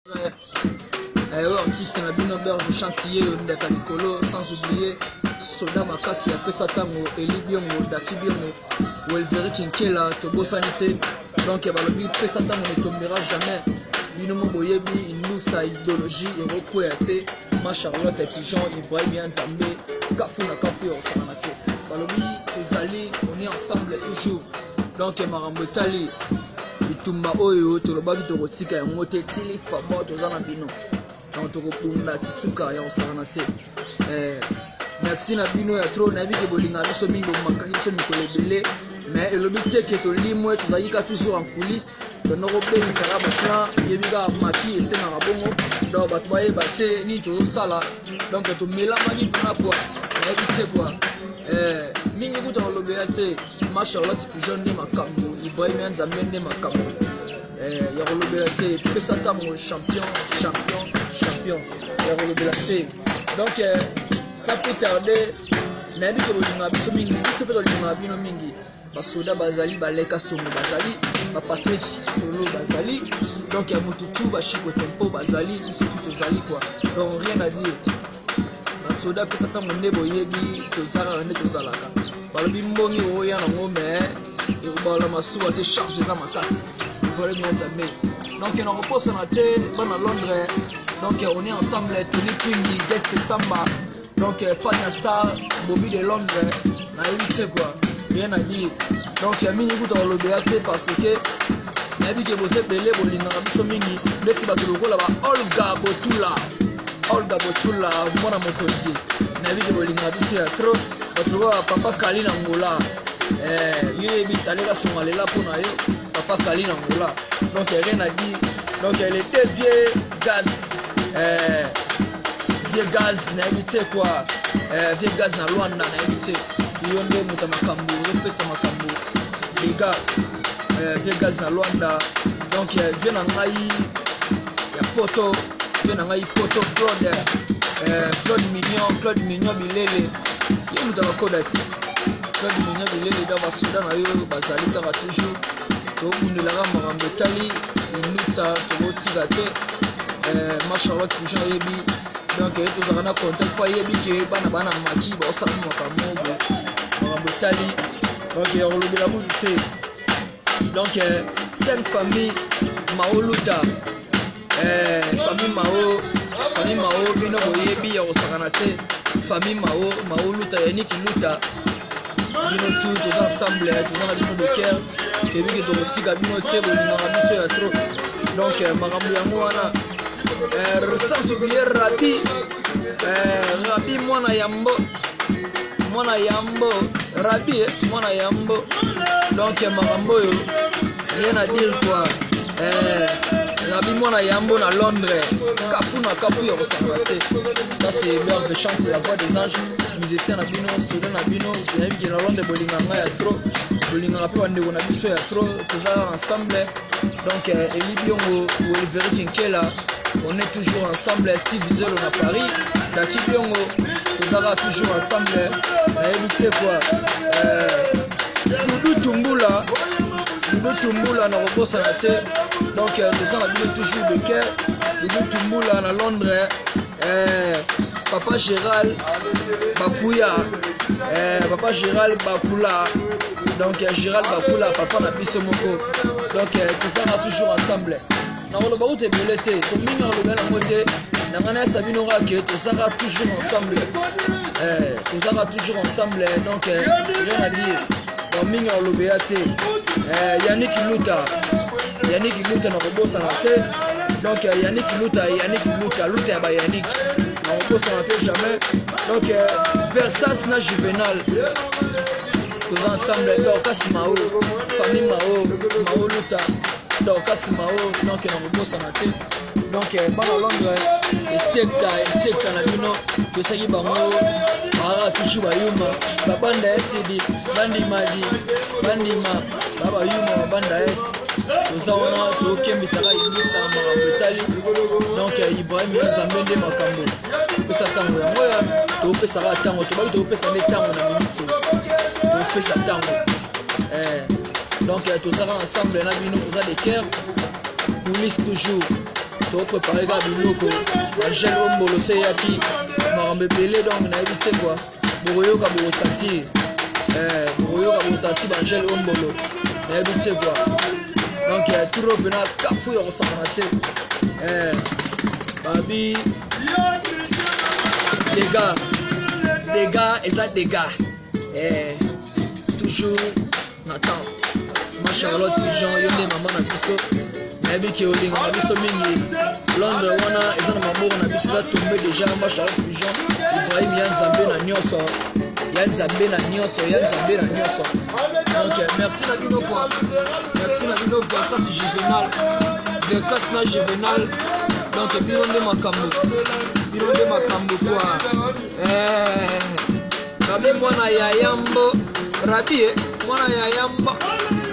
Artiste na bino Berge Chantier ndaka likolo, sans oublier Soda Makasi ya pesa tango Eli Biongo Daki Biongo Welveri Kinkela tobosani te, donc balobi pesa tango ne tombera jamais. Bino moboyebi inusa idéologie erokwea te ma Charlotte et Pigeon Ibrahim Nzambe kafu na kafu osana te balobi tozali on est ensemble toujours, donc marambo etali itumba oyo tolobaki tokotika yango te tili fabo tozana bino donc tokopunda tisuka ya osana te. Merci na bino ya trop nayebi ke bolinga biso mingi bomakaki biso mikolo ebele, mais elobi te ke tolimwe tozalika toujours en coulisse tonokobelisaka baplan yebi kaka maki esengaka bongo, donc bato bayeba te nini tozosala, donc tomelamaki mpona kwa nayebi te kwa mingi kuta kolobela te ma Charlotte Pigeon nde makambo Ibrahim Nzambe nde makambo ya kolobela te pesa tango champion ya kolobela te, donc ça peut tarder nayebi ke bolinga biso mingi biso mpe tolinga bino mingi. Basoda bazali baleka songo bazali Patrick Solo bazali, donc ya mututu bashiko tempo bazali biso tozali quoi, donc rien à dire. Basoda pesa tango nde boyebi tozala nde tozalaka balobi mbongi oya nango mais ekobala masuwa te charge eza makasi Ibrahim Nzambe, donc na reposa na te bana Londres, donc on est ensemble Tony Twingi Dex Samba, donc Fania Star Bobby de Londres nayebi te quoi, rien à dire. Donc ya mingi kuta kolobela te parce que nayebi ke bose bele bolingaka biso mingi neti bato lokola ba Olga Botula mwana mokonzi, nayebi ke bolingaka biso ya trop bato lokola Papa Kali na Ngola yo yebi saleka songa lela mpona yo Papa Kali na Ngola, donc rien à dire. Donc elle était vieux gaz nayebi te quoi, vieux gaz na Luanda nayebi te yo nde moto makambo repesa makambo les gars, vieux gaz na Luanda, donc vieux na ngai ya poto, vieux na ngai poto Claude Mignon Bilele ye moto makoda ti Claude Mignon Bilele da basoda na yo bazali kaka toujours tobundelaka makambo etali inutsa tokotika te ma Charlotte Pigeon yebi, donc tozalaka na contact mpo ayebi ke bana maki baosala makambo etali, donc ya kolobela kutu te. Donc 5 familles Mao Luta, famille Mao bino boyebi ya kosakana te, famille Mao Luta Yannick Luta bino tout toza ensemble toza na bino de cœur toyebi ke tokotika bino te bolingaka biso ya trop, donc makambo yango wana sans oublier Rabi mwana Yambo, donc makambo oyo rien à dire quoi. Rabi mwana Yambo na Londres kapu na kapu ya kosakana te, ça c'est Berge Chance la voix des anges, musicien na bino soda na bino nayebi ke na Londres bolinganga ya trop, bolingaka mpe bandeko na biso ya trop tozala ensemble, donc Eli Biongo Welveri Kinkela on est toujours ensemble, Steve Zelo na Paris, Daki Biongo tozala toujours ensemble nayebi te quoi. Doudou Tumbula na kobosana te, donc toza na bino toujours de cœur. Doudou Tumbula na Londres, Papa Gérald Bakuya, Papa Gérald Bakula, donc Gérald Bakula papa na biso moko, donc tozala toujours ensemble na koloba ute ebele te komingi kolobela yango te na ngana ya sabino kake tozala toujours ensemble, donc rien à dire. Donc mingi kolobela te Yannick Luta na kobosana te, donc Yannick Luta ya ba Yannick na kobosana te jamais, donc Versas na Juvenal toza ensemble, Dorcas Mao famille Mao Luta Dorcas Mao, donc na kobosana te, donc bana Londres esekta na bino tosaki bango ara toujours bayuma babanda esidi bandima babayuma babanda es toza wana tokembisaka ingisa makambo etali, donc Ibrahim Nzambe nde makambo pesa tango yango ya topesaka tango tobaki topesa nde tango na minute topesa tango, donc tozala ensemble na bino toza de cœur coulisse toujours topréparé kaka biloko bagel oyo mbolo se eyaki makambo ebele donc nayebi te kua bokoyoka bokosantir bagel oyo mbolo nayebi te kua donc turo mpena kafu ya kosakana te babi dégâts eza dégâts toujours Nathan ma Charlotte Fijon yo nde mama na biso nayebi ke olinga na biso mingi Londres wana eza na maboko na biso eza tombe déjà ma Charlotte Fijon Ibrahim ya nzambe na nyonso donc merci na bino kwa ça c'est Juvenal Versace na Juvenal donc bino nde makambo kwa Rabi mwana ya yambo Rabi mwana ya yambo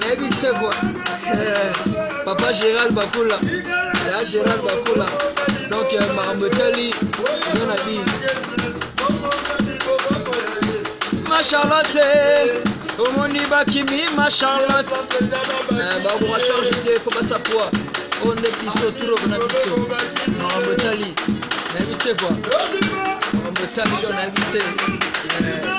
nayebi te kwa papa Gérald Bakula donc makambo etali yo na bi ma Charlotte omoni bakimi ma Charlotte bakoka charge te fo batsa poa oyo nde biso turo na biso makambo etali nayebi te kwa makambo etali yo nayebi te